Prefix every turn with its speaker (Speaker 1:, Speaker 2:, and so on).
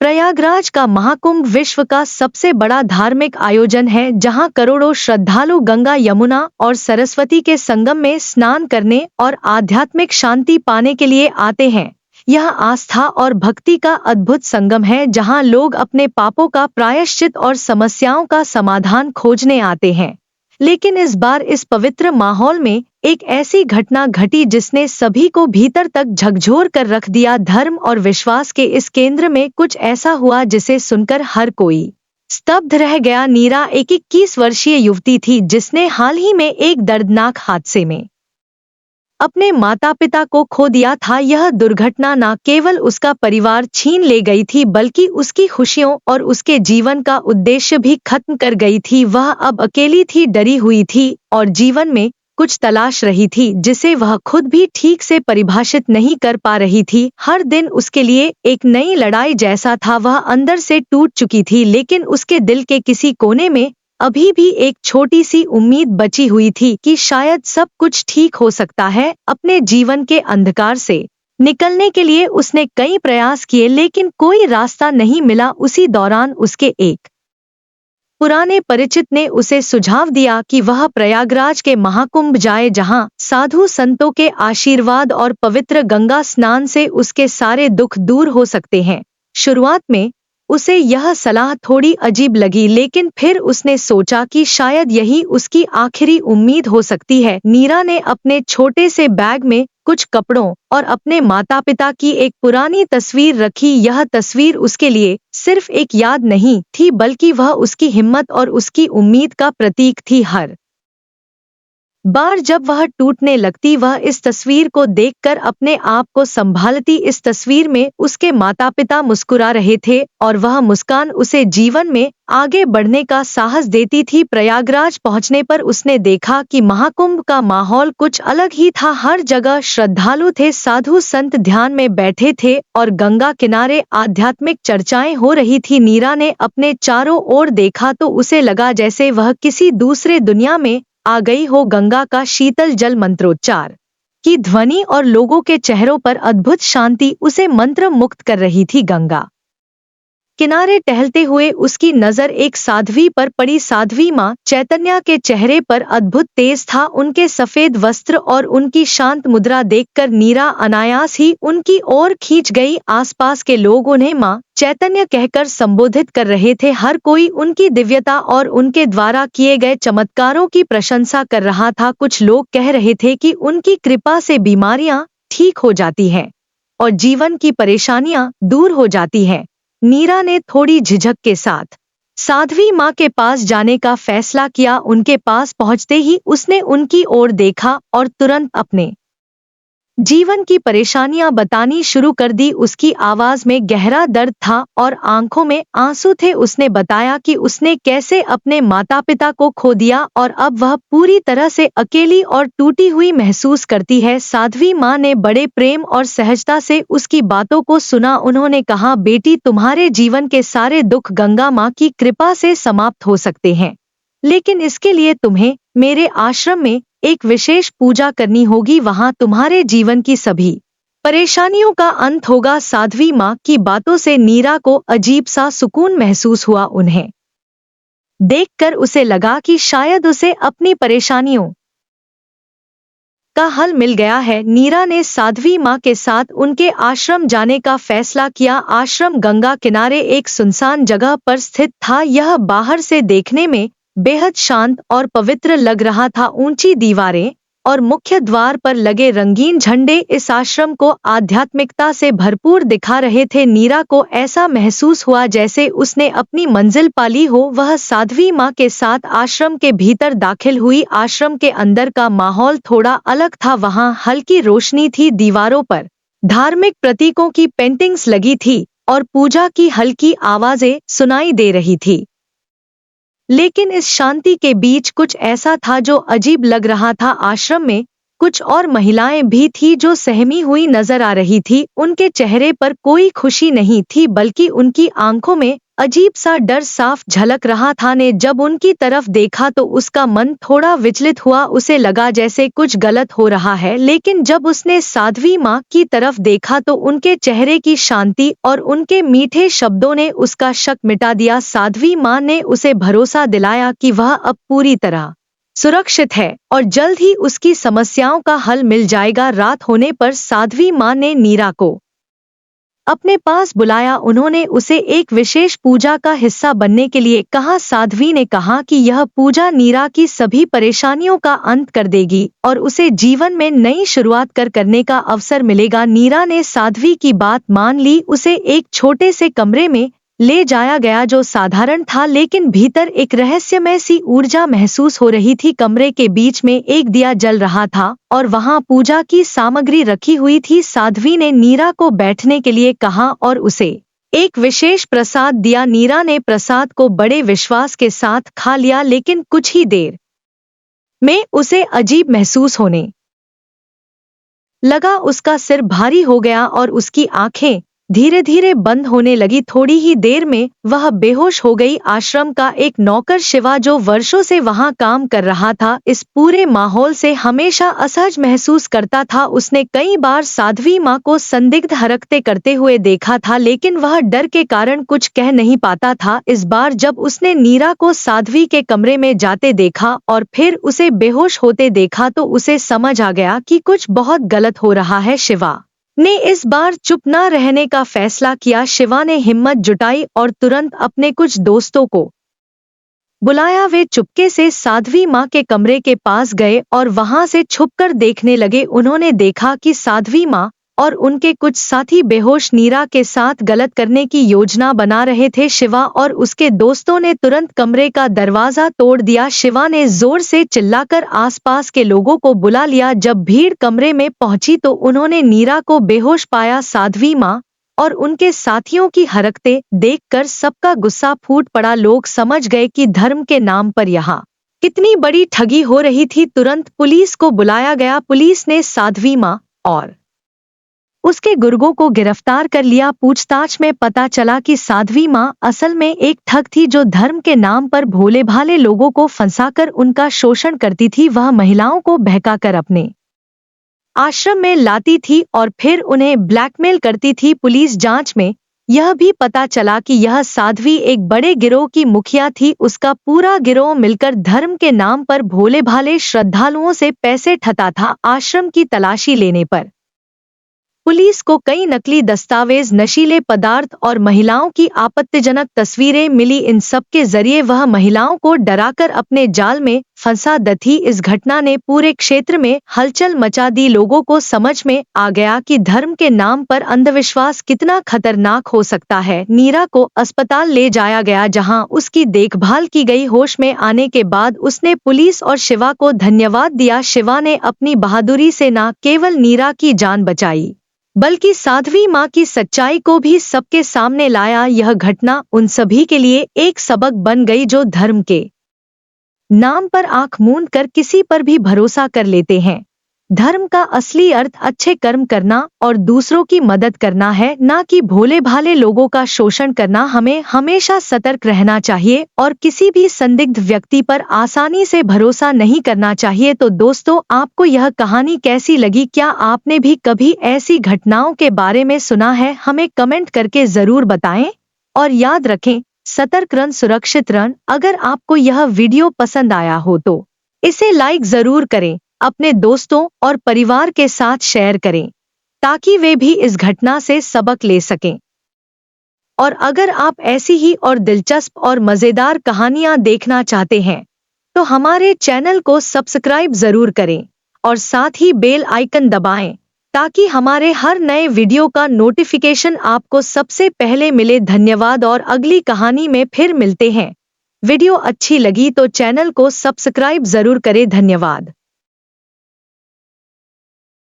Speaker 1: प्रयागराज का महाकुंभ विश्व का सबसे बड़ा धार्मिक आयोजन है, जहां करोड़ों श्रद्धालु गंगा, यमुना और सरस्वती के संगम में स्नान करने और आध्यात्मिक शांति पाने के लिए आते हैं। यह आस्था और भक्ति का अद्भुत संगम है, जहां लोग अपने पापों का प्रायश्चित और समस्याओं का समाधान खोजने आते हैं। लेकिन इस बार इस पवित्र माहौल में एक ऐसी घटना घटी जिसने सभी को भीतर तक झकझोर कर रख दिया। धर्म और विश्वास के इस केंद्र में कुछ ऐसा हुआ जिसे सुनकर हर कोई स्तब्ध रह गया। नीरा एक 21 वर्षीय युवती थी जिसने हाल ही में एक दर्दनाक हादसे में अपने माता पिता को खो दिया था। यह दुर्घटना न केवल उसका परिवार छीन ले गई थी, बल्कि उसकी खुशियों और उसके जीवन का उद्देश्य भी खत्म कर गई थी। वह अब अकेली थी, डरी हुई थी और जीवन में कुछ तलाश रही थी जिसे वह खुद भी ठीक से परिभाषित नहीं कर पा रही थी। हर दिन उसके लिए एक नई लड़ाई जैसा था। वह अंदर से टूट चुकी थी, लेकिन उसके दिल के किसी कोने में अभी भी एक छोटी सी उम्मीद बची हुई थी कि शायद सब कुछ ठीक हो सकता है। अपने जीवन के अंधकार से निकलने के लिए उसने कई प्रयास किए, लेकिन कोई रास्ता नहीं मिला। उसी दौरान उसके एक पुराने परिचित ने उसे सुझाव दिया कि वह प्रयागराज के महाकुंभ जाए, जहां साधु संतों के आशीर्वाद और पवित्र गंगा स्नान से उसके सारे दुख दूर हो सकते हैं। शुरुआत में उसे यह सलाह थोड़ी अजीब लगी, लेकिन फिर उसने सोचा कि शायद यही उसकी आखिरी उम्मीद हो सकती है। नीरा ने अपने छोटे से बैग में कुछ कपड़ों और अपने माता पिता की एक पुरानी तस्वीर रखी। यह तस्वीर उसके लिए सिर्फ एक याद नहीं थी, बल्कि वह उसकी हिम्मत और उसकी उम्मीद का प्रतीक थी। हर बार जब वह टूटने लगती, वह इस तस्वीर को देखकर अपने आप को संभालती। इस तस्वीर में उसके माता पिता मुस्कुरा रहे थे और वह मुस्कान उसे जीवन में आगे बढ़ने का साहस देती थी। प्रयागराज पहुंचने पर उसने देखा कि महाकुंभ का माहौल कुछ अलग ही था। हर जगह श्रद्धालु थे, साधु संत ध्यान में बैठे थे और गंगा किनारे आध्यात्मिक चर्चाएं हो रही थी। नीरा ने अपने चारों ओर देखा तो उसे लगा जैसे वह किसी दूसरे दुनिया में आ गई हो। गंगा का शीतल जल, मंत्रोच्चार की ध्वनि और लोगों के चेहरों पर अद्भुत शांति उसे मंत्र मुक्त कर रही थी। गंगा किनारे टहलते हुए उसकी नजर एक साध्वी पर पड़ी। साध्वी मां चैतन्या के चेहरे पर अद्भुत तेज था। उनके सफेद वस्त्र और उनकी शांत मुद्रा देखकर नीरा अनायास ही उनकी ओर खींच गई। आसपास के लोग उन्हें मां चैतन्य कहकर संबोधित कर रहे थे। हर कोई उनकी दिव्यता और उनके द्वारा किए गए चमत्कारों की प्रशंसा कर रहा था। कुछ लोग कह रहे थे कि उनकी कृपा से बीमारियां ठीक हो जाती हैं और जीवन की परेशानियां दूर हो जाती हैं। नीरा ने थोड़ी झिझक के साथ साध्वी मां के पास जाने का फैसला किया। उनके पास पहुंचते ही उसने उनकी ओर देखा और तुरंत अपने जीवन की परेशानियां बतानी शुरू कर दी। उसकी आवाज में गहरा दर्द था और आंखों में आंसू थे। उसने बताया कि उसने कैसे अपने माता पिता को खो दिया और अब वह पूरी तरह से अकेली और टूटी हुई महसूस करती है। साध्वी मां ने बड़े प्रेम और सहजता से उसकी बातों को सुना। उन्होंने कहा, बेटी, तुम्हारे जीवन के सारे दुख गंगा मां की कृपा से समाप्त हो सकते हैं, लेकिन इसके लिए तुम्हें मेरे आश्रम में एक विशेष पूजा करनी होगी। वहां तुम्हारे जीवन की सभी परेशानियों का अंत होगा। साध्वी मां की बातों से नीरा को अजीब सा सुकून महसूस हुआ। उन्हें देखकर उसे लगा कि शायद उसे अपनी परेशानियों का हल मिल गया है। नीरा ने साध्वी मां के साथ उनके आश्रम जाने का फैसला किया। आश्रम गंगा किनारे एक सुनसान जगह पर स्थित था। यह बाहर से देखने में बेहद शांत और पवित्र लग रहा था। ऊंची दीवारें और मुख्य द्वार पर लगे रंगीन झंडे इस आश्रम को आध्यात्मिकता से भरपूर दिखा रहे थे। नीरा को ऐसा महसूस हुआ जैसे उसने अपनी मंजिल पाली हो। वह साध्वी मां के साथ आश्रम के भीतर दाखिल हुई। आश्रम के अंदर का माहौल थोड़ा अलग था। वहां हल्की रोशनी थी, दीवारों पर धार्मिक प्रतीकों की पेंटिंग्स लगी थी और पूजा की हल्की आवाजें सुनाई दे रही थी। लेकिन इस शांति के बीच कुछ ऐसा था जो अजीब लग रहा था। आश्रम में कुछ और महिलाएं भी थी जो सहमी हुई नजर आ रही थी। उनके चेहरे पर कोई खुशी नहीं थी, बल्कि उनकी आंखों में अजीब सा डर साफ झलक रहा था। ने जब उनकी तरफ देखा तो उसका मन थोड़ा विचलित हुआ। उसे लगा जैसे कुछ गलत हो रहा है, लेकिन जब उसने साध्वी माँ की तरफ देखा तो उनके चेहरे की शांति और उनके मीठे शब्दों ने उसका शक मिटा दिया। साध्वी माँ ने उसे भरोसा दिलाया कि वह अब पूरी तरह सुरक्षित है और जल्द ही उसकी समस्याओं का हल मिल जाएगा। रात होने पर साध्वी माँ ने नीरा को अपने पास बुलाया। उन्होंने उसे एक विशेष पूजा का हिस्सा बनने के लिए कहा। साध्वी ने कहा कि यह पूजा नीरा की सभी परेशानियों का अंत कर देगी और उसे जीवन में नई शुरुआत करने का अवसर मिलेगा। नीरा ने साध्वी की बात मान ली। उसे एक छोटे से कमरे में ले जाया गया जो साधारण था, लेकिन भीतर एक रहस्यमय सी ऊर्जा महसूस हो रही थी। कमरे के बीच में एक दिया जल रहा था और वहां पूजा की सामग्री रखी हुई थी। साध्वी ने नीरा को बैठने के लिए कहा और उसे एक विशेष प्रसाद दिया। नीरा ने प्रसाद को बड़े विश्वास के साथ खा लिया, लेकिन कुछ ही देर में उसे अजीब महसूस होने लगा। उसका सिर भारी हो गया और उसकी आंखें धीरे धीरे बंद होने लगी। थोड़ी ही देर में वह बेहोश हो गई। आश्रम का एक नौकर शिवा, जो वर्षों से वहां काम कर रहा था, इस पूरे माहौल से हमेशा असहज महसूस करता था। उसने कई बार साध्वी माँ को संदिग्ध हरकतें करते हुए देखा था, लेकिन वह डर के कारण कुछ कह नहीं पाता था। इस बार जब उसने नीरा को साध्वी के कमरे में जाते देखा और फिर उसे बेहोश होते देखा तो उसे समझ आ गया कि कुछ बहुत गलत हो रहा है। शिवा ने इस बार चुप न रहने का फैसला किया। शिवा ने हिम्मत जुटाई और तुरंत अपने कुछ दोस्तों को बुलाया। वे चुपके से साध्वी माँ के कमरे के पास गए और वहां से छुपकर देखने लगे। उन्होंने देखा कि साध्वी माँ और उनके कुछ साथी बेहोश नीरा के साथ गलत करने की योजना बना रहे थे। शिवा और उसके दोस्तों ने तुरंत कमरे का दरवाजा तोड़ दिया। शिवा ने जोर से चिल्लाकर आसपास के लोगों को बुला लिया। जब भीड़ कमरे में पहुंची तो उन्होंने नीरा को बेहोश पाया। साध्वी माँ और उनके साथियों की हरकतें देखकर सबका गुस्सा फूट पड़ा। लोग समझ गए कि धर्म के नाम पर यहाँ कितनी बड़ी ठगी हो रही थी। तुरंत पुलिस को बुलाया गया। पुलिस ने साध्वी माँ और उसके गुर्गों को गिरफ्तार कर लिया। पूछताछ में पता चला कि साध्वी माँ असल में एक ठग थी जो धर्म के नाम पर भोले भाले लोगों को फंसाकर उनका शोषण करती थी। वह महिलाओं को बहकाकर अपने आश्रम में लाती थी और फिर उन्हें ब्लैकमेल करती थी। पुलिस जांच में यह भी पता चला कि यह साध्वी एक बड़े गिरोह की मुखिया थी। उसका पूरा गिरोह मिलकर धर्म के नाम पर भोले भाले श्रद्धालुओं से पैसे ठगता था। आश्रम की तलाशी लेने पर पुलिस को कई नकली दस्तावेज, नशीले पदार्थ और महिलाओं की आपत्तिजनक तस्वीरें मिली। इन सब के जरिए वह महिलाओं को डराकर अपने जाल में फंसा थी। इस घटना ने पूरे क्षेत्र में हलचल मचा दी। लोगों को समझ में आ गया कि धर्म के नाम पर अंधविश्वास कितना खतरनाक हो सकता है। नीरा को अस्पताल ले जाया गया, जहां उसकी देखभाल की गई। होश में आने के बाद उसने पुलिस और शिवा को धन्यवाद दिया। शिवा ने अपनी बहादुरी से न केवल नीरा की जान बचाई, बल्कि साध्वी माँ की सच्चाई को भी सबके सामने लाया। यह घटना उन सभी के लिए एक सबक बन गई जो धर्म के नाम पर आंख मूंद कर किसी पर भी भरोसा कर लेते हैं। धर्म का असली अर्थ अच्छे कर्म करना और दूसरों की मदद करना है, न कि भोले भाले लोगों का शोषण करना। हमें हमेशा सतर्क रहना चाहिए और किसी भी संदिग्ध व्यक्ति पर आसानी से भरोसा नहीं करना चाहिए। तो दोस्तों, आपको यह कहानी कैसी लगी? क्या आपने भी कभी ऐसी घटनाओं के बारे में सुना है? हमें कमेंट करके जरूर बताएं और याद रखें, सतर्क रन सुरक्षित रन। अगर आपको यह वीडियो पसंद आया हो तो इसे लाइक जरूर करें, अपने दोस्तों और परिवार के साथ शेयर करें ताकि वे भी इस घटना से सबक ले सकें। और अगर आप ऐसी ही और दिलचस्प और मजेदार कहानियां देखना चाहते हैं तो हमारे चैनल को सब्सक्राइब जरूर करें और साथ ही बेल आइकन दबाएं ताकि हमारे हर नए वीडियो का नोटिफिकेशन आपको सबसे पहले मिले। धन्यवाद और अगली कहानी में फिर मिलते हैं। वीडियो अच्छी लगी तो चैनल को सब्सक्राइब जरूर करें। धन्यवाद।